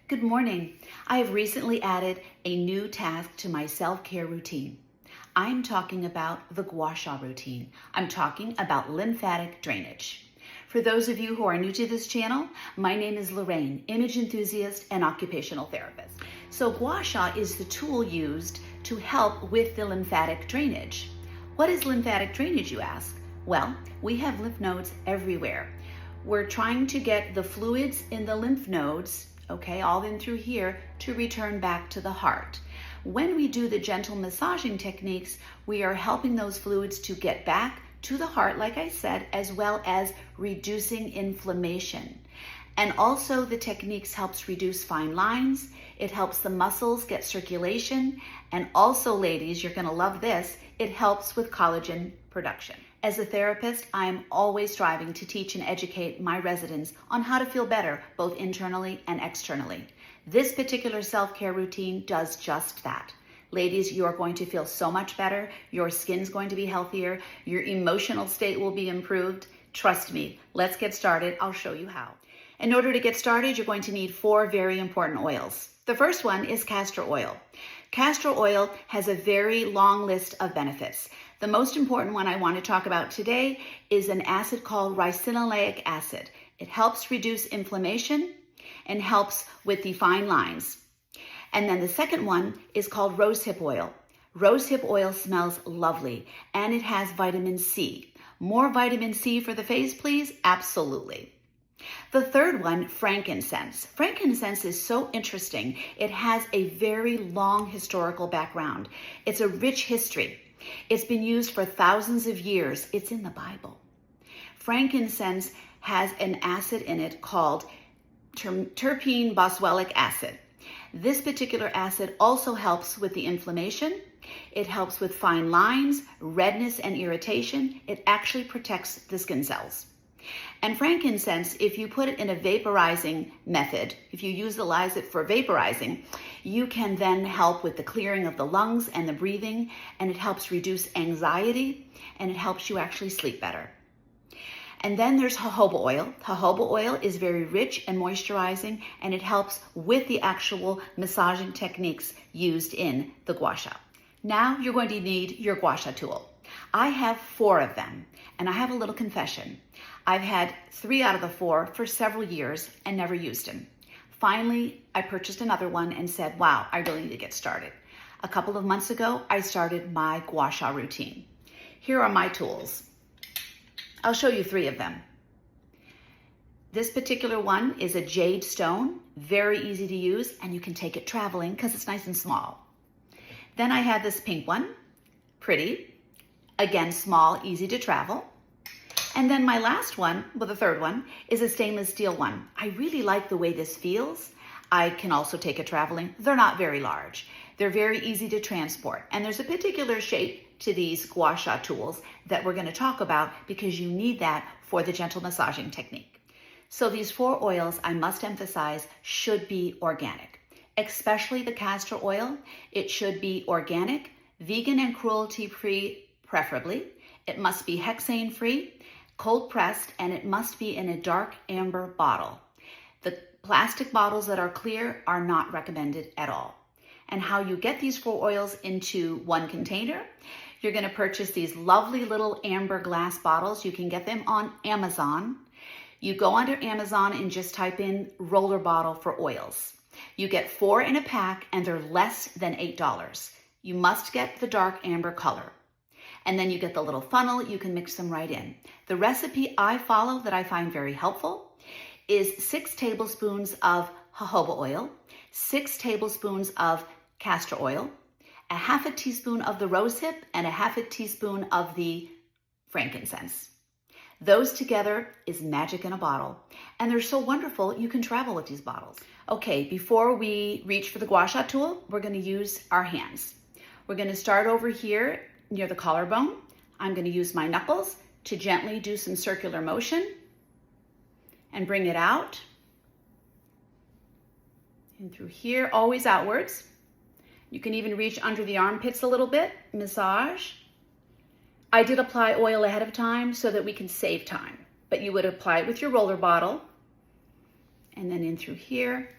Good morning. I have recently added a new task to my self-care routine. I'm talking about the gua sha routine. I'm talking about lymphatic drainage. For those of you who are new to this channel, my name is Lorraine, image enthusiast and occupational therapist. So gua sha is the tool used to help with the lymphatic drainage. What is lymphatic drainage, you ask? Well, we have lymph nodes everywhere. We're trying to get the fluids in the lymph nodes, okay, all in through here, to return back to the heart. When we do the gentle massaging techniques, we are helping those fluids to get back to the heart, like I said, as well as reducing inflammation. And also the techniques helps reduce fine lines. It helps the muscles get circulation. And also, ladies, you're gonna love this, it helps with collagen production. As a therapist, I'm always striving to teach and educate my residents on how to feel better, both internally and externally. This particular self-care routine does just that. Ladies, you are going to feel so much better. Your skin's going to be healthier. Your emotional state will be improved. Trust me, let's get started. I'll show you how. In order to get started, you're going to need 4 very important oils. The first one is castor oil. Castor oil has a very long list of benefits. The most important one I want to talk about today is an acid called ricinoleic acid. It helps reduce inflammation and helps with the fine lines. And then the second one is called rosehip oil. Rosehip oil smells lovely and it has vitamin C. More vitamin C for the face, please? Absolutely. The third one, frankincense. Frankincense is so interesting. It has a very long historical background. It's a rich history. It's been used for thousands of years. It's in the Bible. Frankincense has an acid in it called terpene boswellic acid. This particular acid also helps with the inflammation. It helps with fine lines, redness, and irritation. It actually protects the skin cells. And frankincense, if you put it in a vaporizing method, if you utilize it for vaporizing, you can then help with the clearing of the lungs and the breathing, and it helps reduce anxiety, and it helps you actually sleep better. And then there's jojoba oil. Jojoba oil is very rich and moisturizing, and it helps with the actual massaging techniques used in the gua sha. Now you're going to need your gua sha tool. I have 4 of them, and I have a little confession. I've had 3 out of the 4 for several years and never used them. Finally, I purchased another one and said, wow, I really need to get started. A couple of months ago, I started my gua sha routine. Here are my tools. I'll show you 3 of them. This particular one is a jade stone, very easy to use, and you can take it traveling because it's nice and small. Then I have this pink one, pretty, again, small, easy to travel. And then my last one, well, the third one, is a stainless steel one. I really like the way this feels. I can also take it traveling. They're not very large. They're very easy to transport. And there's a particular shape to these gua sha tools that we're going to talk about because you need that for the gentle massaging technique. So these 4 oils, I must emphasize, should be organic, especially the castor oil. It should be organic, vegan and cruelty-free preferably. It must be hexane-free, cold pressed, and it must be in a dark amber bottle. The plastic bottles that are clear are not recommended at all. And how you get these 4 oils into one container, you're going to purchase these lovely little amber glass bottles. You can get them on Amazon. You go under Amazon and just type in roller bottle for oils. You get 4 in a pack and they're less than $8. You must get the dark amber color. And then you get the little funnel, you can mix them right in. The recipe I follow that I find very helpful is 6 tablespoons of jojoba oil, 6 tablespoons of castor oil, a half a teaspoon of the rosehip, and a half a teaspoon of the frankincense. Those together is magic in a bottle. And they're so wonderful, you can travel with these bottles. Okay, before we reach for the gua sha tool, we're gonna use our hands. We're gonna start over here near the collarbone. I'm going to use my knuckles to gently do some circular motion and bring it out and through here, always outwards. You can even reach under the armpits a little bit, massage. I did apply oil ahead of time so that we can save time, but you would apply it with your roller bottle and then in through here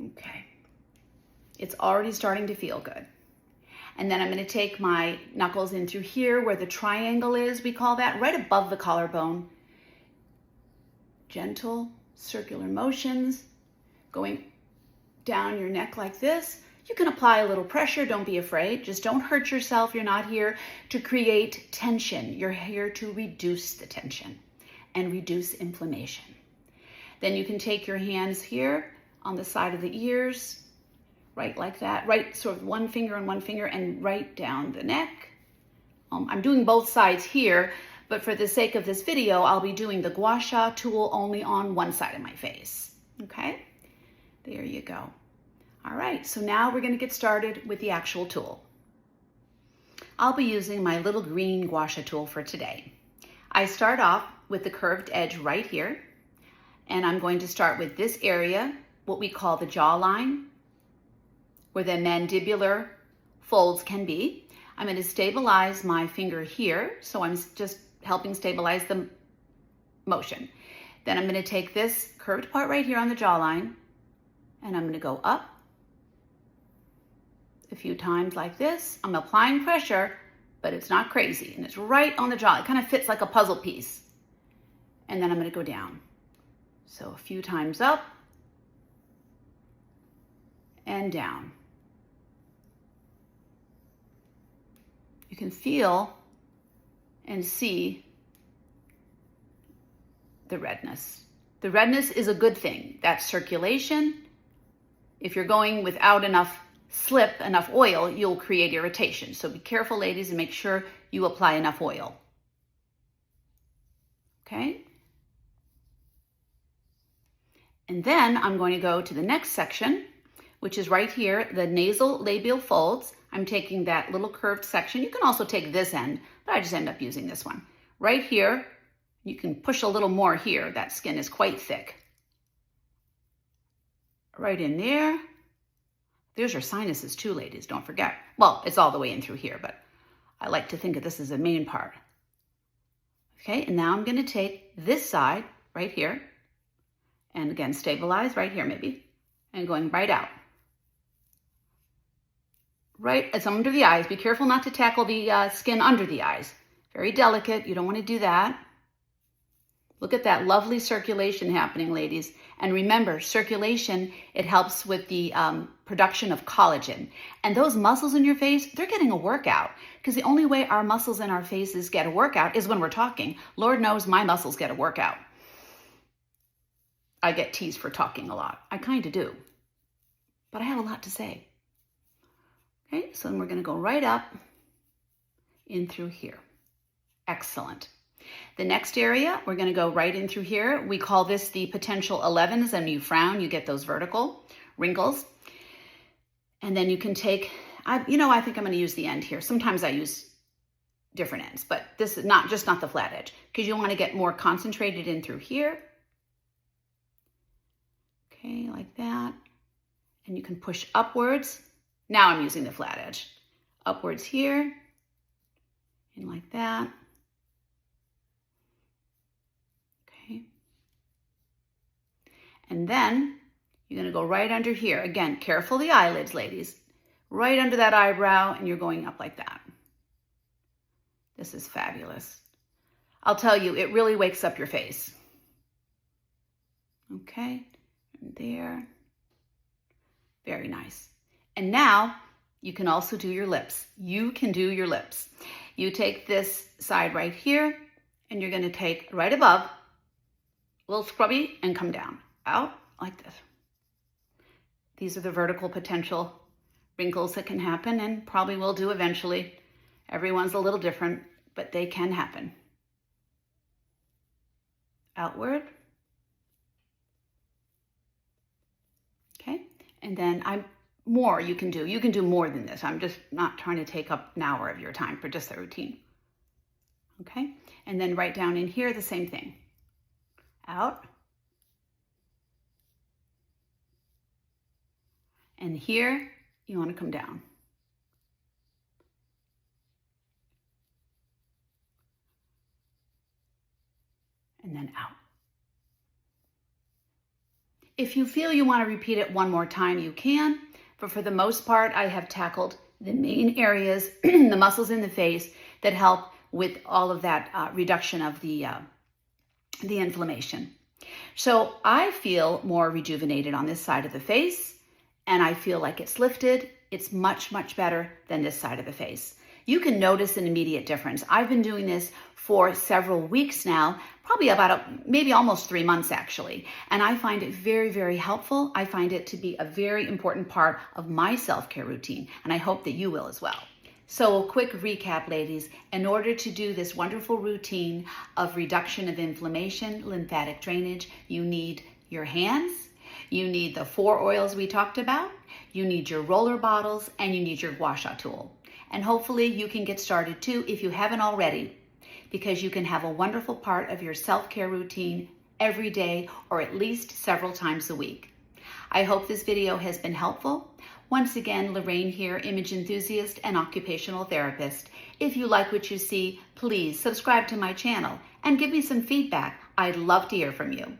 Okay. It's already starting to feel good. And then I'm going to take my knuckles in through here where the triangle is, we call that, right above the collarbone. Gentle circular motions going down your neck like this. You can apply a little pressure, don't be afraid. Just don't hurt yourself. You're not here to create tension. You're here to reduce the tension and reduce inflammation. Then you can take your hands here on the side of the ears, right like that, right sort of one finger on one finger and right down the neck. I'm doing both sides here, but for the sake of this video, I'll be doing the gua sha tool only on one side of my face, okay? There you go. All right, so now we're gonna get started with the actual tool. I'll be using my little green gua sha tool for today. I start off with the curved edge right here, and I'm going to start with this area, what we call the jawline, where the mandibular folds can be. I'm going to stabilize my finger here, so I'm just helping stabilize the motion. Then I'm going to take this curved part right here on the jawline, and I'm going to go up a few times like this. I'm applying pressure, but it's not crazy, and it's right on the jaw. It kind of fits like a puzzle piece. And then I'm going to go down. So a few times up and down. You can feel and see the redness. The redness is a good thing. That's circulation. If you're going without enough slip, enough oil, you'll create irritation. So be careful, ladies, and make sure you apply enough oil. Okay? And then I'm going to go to the next section, which is right here, the nasal labial folds. I'm taking that little curved section. You can also take this end, but I just end up using this one. Right here, you can push a little more here. That skin is quite thick. Right in there. There's your sinuses too, ladies, don't forget. Well, it's all the way in through here, but I like to think of this as the main part. Okay, and now I'm gonna take this side right here, and again, stabilize right here maybe, and going right out. Right, it's under the eyes. Be careful not to tackle the skin under the eyes. Very delicate, you don't want to do that. Look at that lovely circulation happening, ladies. And remember, circulation, it helps with the production of collagen. And those muscles in your face, they're getting a workout. Because the only way our muscles in our faces get a workout is when we're talking. Lord knows my muscles get a workout. I get teased for talking a lot. I kind of do. But I have a lot to say. Okay, so then we're going to go right up in through here. Excellent. The next area, we're going to go right in through here. We call this the potential 11s, and you frown, you get those vertical wrinkles. And then you can take, I think I'm going to use the end here. Sometimes I use different ends, but this is not the flat edge, because you want to get more concentrated in through here. Okay, like that. And you can push upwards. Now I'm using the flat edge. Upwards here, and like that. Okay. And then you're gonna go right under here. Again, careful the eyelids, ladies. Right under that eyebrow, and you're going up like that. This is fabulous. I'll tell you, it really wakes up your face. Okay, and there. Very nice. And now you can also do your lips. You can do your lips. You take this side right here, and you're going to take right above, a little scrubby, and come down, out like this. These are the vertical potential wrinkles that can happen and probably will do eventually. Everyone's a little different, but they can happen. Outward. Okay, and then you can do more than this. I'm just not trying to take up an hour of your time for just the routine. Okay, and then right down in here, the same thing. Out. And here, you want to come down. And then out. If you feel you want to repeat it one more time, you can, but for the most part, I have tackled the main areas, the muscles in the face that help with all of that reduction of the inflammation. So I feel more rejuvenated on this side of the face, and I feel like it's lifted. It's much, much better than this side of the face. You can notice an immediate difference. I've been doing this for several weeks now, probably maybe almost 3 months actually. And I find it very, very helpful. I find it to be a very important part of my self-care routine, and I hope that you will as well. So a quick recap, ladies. In order to do this wonderful routine of reduction of inflammation, lymphatic drainage, you need your hands, you need the 4 oils we talked about, you need your roller bottles, and you need your gua sha tool. And hopefully you can get started too if you haven't already, because you can have a wonderful part of your self-care routine every day or at least several times a week. I hope this video has been helpful. Once again, Lorraine here, image enthusiast and occupational therapist. If you like what you see, please subscribe to my channel and give me some feedback. I'd love to hear from you.